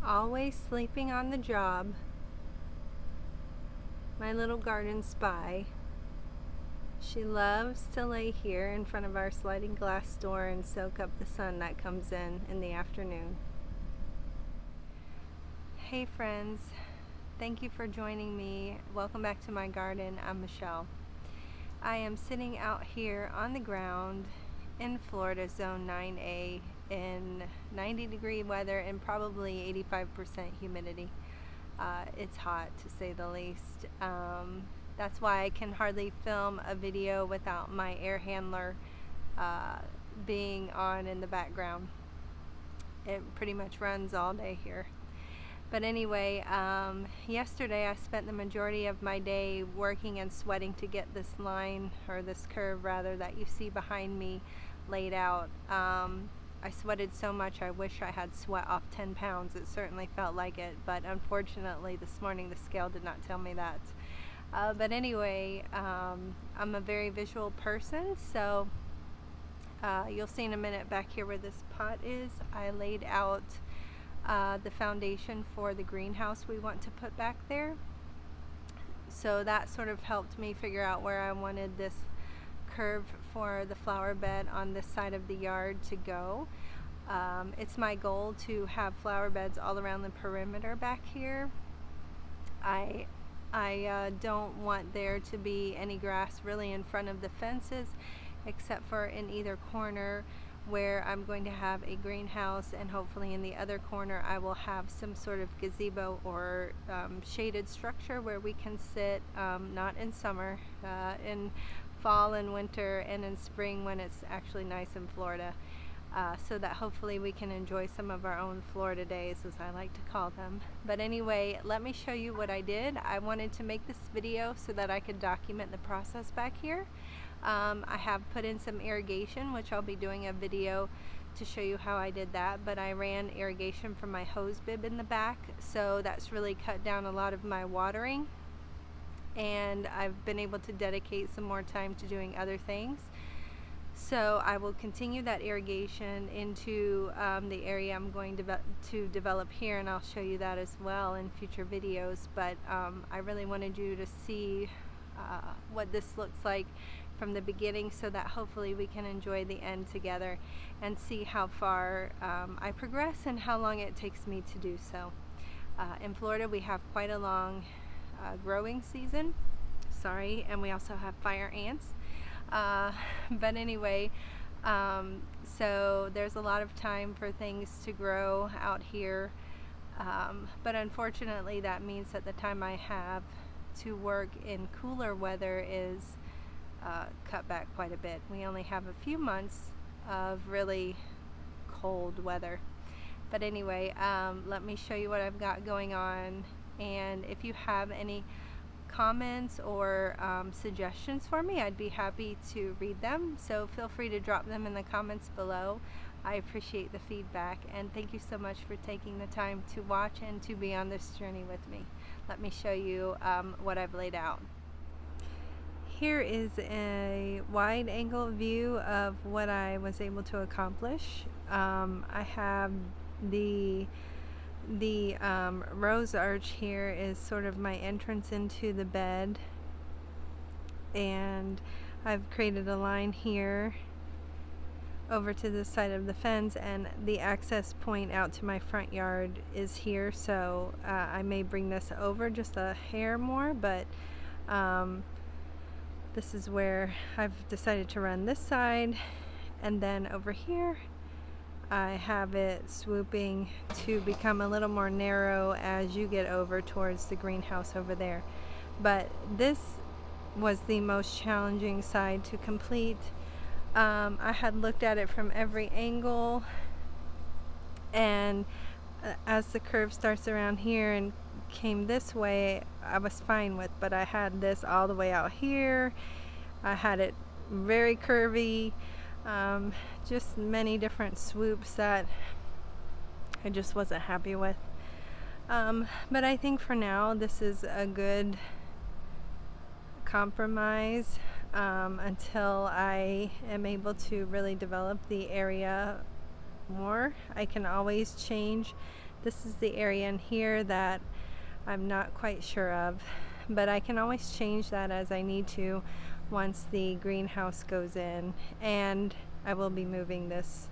always sleeping on the job, my little garden spy. She loves to lay here in front of our sliding glass door and soak up the sun that comes in the afternoon. Hey friends, thank you for joining me. Welcome back to my garden. I'm Michelle. I am sitting out here on the ground in Florida, zone 9A, in 90-degree weather and probably 85% humidity. It's hot, to say the least. That's why I can hardly film a video without my air handler being on in the background. It pretty much runs all day here. But anyway, yesterday I spent the majority of my day working and sweating to get this line, or this curve rather, that you see behind me laid out. I sweated so much I wish I had sweat off 10 pounds. It certainly felt like it, but unfortunately this morning the scale did not tell me that. But anyway, I'm a very visual person, so you'll see in a minute back here where this pot is, I laid out the foundation for the greenhouse we want to put back there. So that sort of helped me figure out where I wanted this curve for the flower bed on this side of the yard to go. It's my goal to have flower beds all around the perimeter back here. I don't want there to be any grass really in front of the fences, except for in either corner where I'm going to have a greenhouse, and hopefully in the other corner I will have some sort of gazebo or shaded structure where we can sit, not in summer, in fall and winter, and in spring when it's actually nice in Florida, so that hopefully we can enjoy some of our own Florida days, as I like to call them. But anyway, let me show you what I did. I wanted to make this video so that I could document the process back here. I have put in some irrigation, which I'll be doing a video to show you how I did that, but I ran irrigation from my hose bib in the back, so that's really cut down a lot of my watering, and I've been able to dedicate some more time to doing other things. So I will continue that irrigation into the area I'm going to develop here, and I'll show you that as well in future videos. But I really wanted you to see what this looks like from the beginning, so that hopefully we can enjoy the end together and see how far I progress and how long it takes me to do so. In Florida we have quite a long growing season, and we also have fire ants. But anyway, so there's a lot of time for things to grow out here, but unfortunately that means that the time I have to work in cooler weather is cut back quite a bit. We only have a few months of really cold weather. But anyway, let me show you what I've got going on, and if you have any comments or suggestions for me, I'd be happy to read them, so feel free to drop them in the comments below. I appreciate the feedback, and thank you so much for taking the time to watch and to be on this journey with me. Let me show you what I've laid out. Here is a wide angle view of what I was able to accomplish. I have the rose arch here is sort of my entrance into the bed, and I've created a line here over to the side of the fence, and the access point out to my front yard is here, so I may bring this over just a hair more, but this is where I've decided to run this side, and then over here I have it swooping to become a little more narrow as you get over towards the greenhouse over there. But this was the most challenging side to complete. I had looked at it from every angle, and as the curve starts around here and came this way, I was fine with, but I had this all the way out here. I had it very curvy, just many different swoops that I just wasn't happy with. But I think for now this is a good compromise until I am able to really develop the area more. I can always change This is the area in here that I'm not quite sure of, but I can always change that as I need to once the greenhouse goes in. And I will be moving this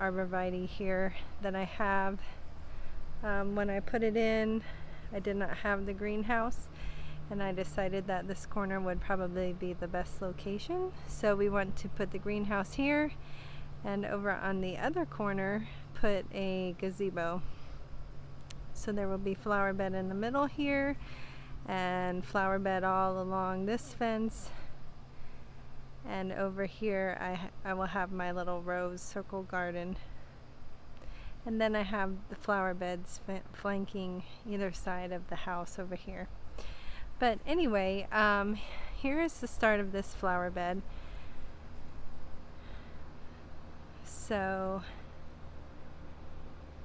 arborvitae here that I have. When I put it in, I did not have the greenhouse, and I decided that this corner would probably be the best location. So we want to put the greenhouse here, and over on the other corner put a gazebo. So there will be flower bed in the middle here, and flower bed all along this fence. And over here I will have my little rose circle garden. And then I have the flower beds flanking either side of the house over here. But anyway, here is the start of this flower bed. So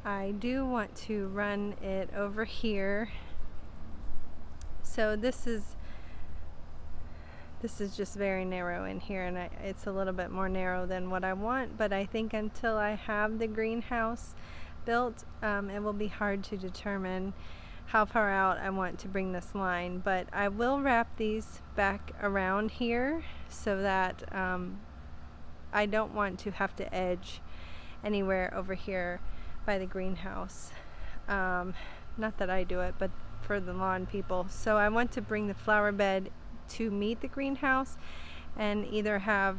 I do want to run it over here. So this is just very narrow in here, and it's a little bit more narrow than what I want, but I think until I have the greenhouse built, it will be hard to determine how far out I want to bring this line. But I will wrap these back around here so that I don't want to have to edge anywhere over here by the greenhouse. Not that I do it, but for the lawn people. So I want to bring the flower bed to meet the greenhouse and either have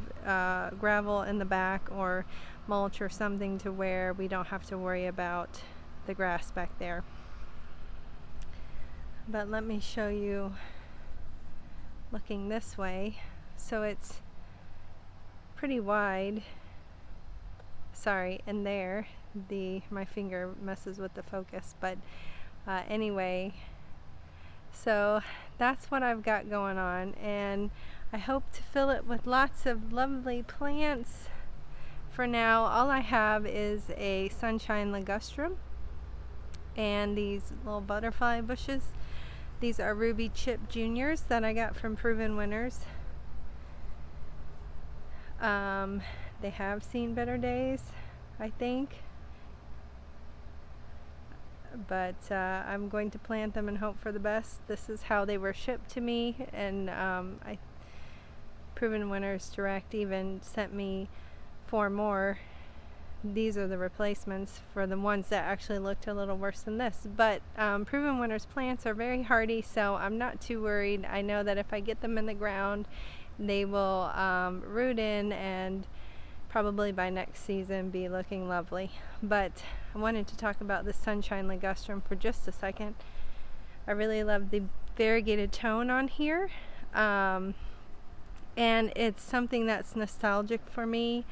gravel in the back or mulch or something to where we don't have to worry about the grass back there. But let me show you looking this way. So it's pretty wide. Sorry, and there my finger messes with the focus, but anyway, so that's what I've got going on, and I hope to fill it with lots of lovely plants. For now, all I have is a sunshine ligustrum and these little butterfly bushes. These are Ruby Chip Juniors that I got from Proven Winners. They have seen better days, I think. But I'm going to plant them and hope for the best. This is how they were shipped to me, and Proven Winners Direct even sent me 4 more. These are the replacements for the ones that actually looked a little worse than this. But Proven Winners plants are very hardy, so I'm not too worried. I know that if I get them in the ground, they will root in and probably by next season be looking lovely. But I wanted to talk about the sunshine ligustrum for just a second. I really love the variegated tone on here, and it's something that's nostalgic for me,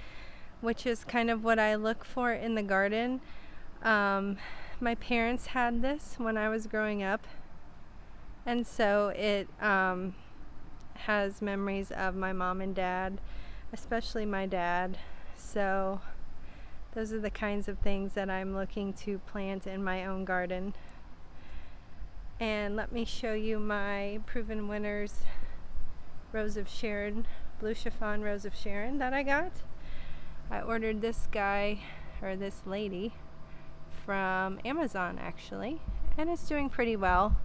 which is kind of what I look for in the garden. My parents had this when I was growing up, and so it has memories of my mom and dad, especially my dad. So those are the kinds of things that I'm looking to plant in my own garden. And let me show you my Proven Winners Rose of Sharon, Blue Chiffon Rose of Sharon that I got. I ordered this guy, or this lady, from Amazon actually, and it's doing pretty well.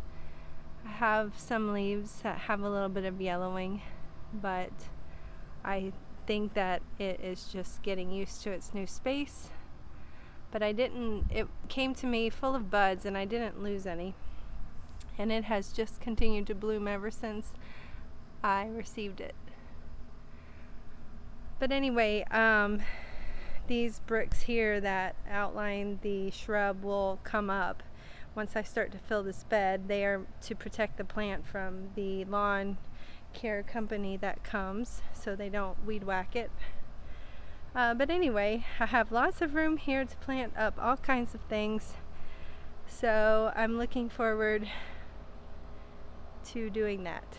I have some leaves that have a little bit of yellowing, but I think that it is just getting used to its new space. But it came to me full of buds and I didn't lose any. And it has just continued to bloom ever since I received it. But anyway, these bricks here that outline the shrub will come up once I start to fill this bed. They are to protect the plant from the lawn care company that comes, so they don't weed whack it. But anyway, I have lots of room here to plant up all kinds of things, so I'm looking forward to doing that.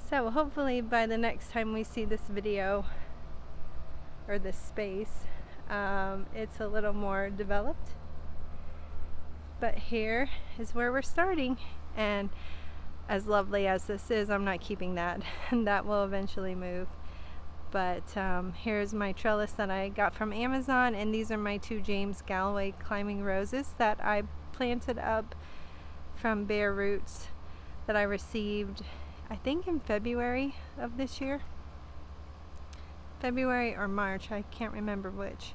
So hopefully by the next time we see this video or this space, it's a little more developed. But here is where we're starting, and as lovely as this is, I'm not keeping that, and that will eventually move. But here's my trellis that I got from Amazon, and these are my 2 James Galloway climbing roses that I planted up from bare roots that I received, I think, in February of this year. February or March, I can't remember which.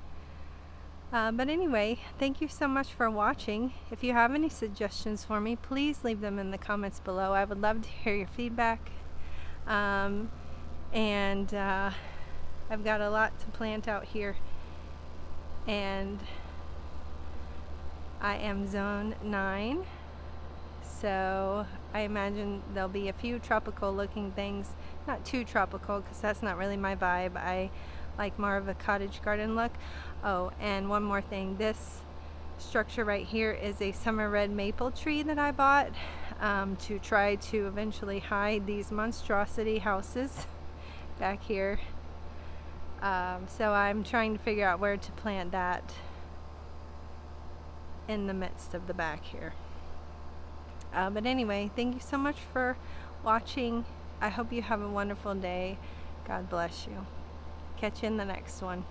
But anyway, thank you so much for watching. If you have any suggestions for me, please leave them in the comments below. I would love to hear your feedback. I've got a lot to plant out here, and I am zone 9, so I imagine there'll be a few tropical looking things. Not too tropical, because that's not really my vibe. I like more of a cottage garden look. Oh, and one more thing, this structure right here is a summer red maple tree that I bought to try to eventually hide these monstrosity houses back here. So I'm trying to figure out where to plant that in the midst of the back here. But anyway, thank you so much for watching. I hope you have a wonderful day. God bless you. Catch you in the next one.